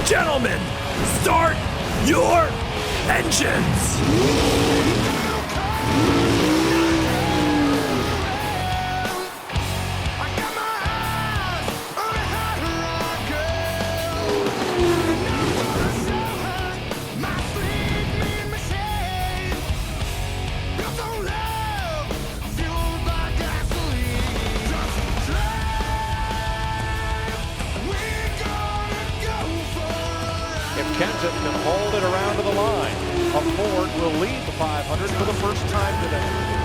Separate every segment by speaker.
Speaker 1: Gentlemen, start your engines!
Speaker 2: Kenton can hold it around to the line. A Ford will lead the 500 for the first time today.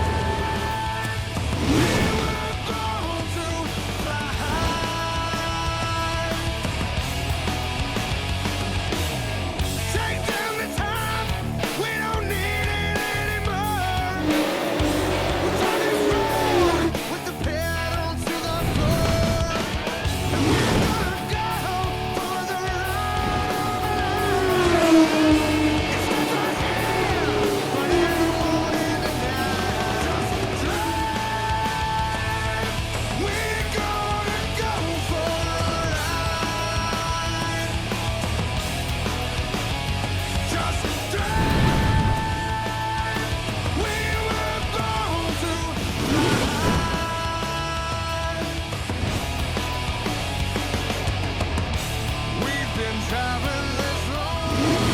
Speaker 3: Traveling this long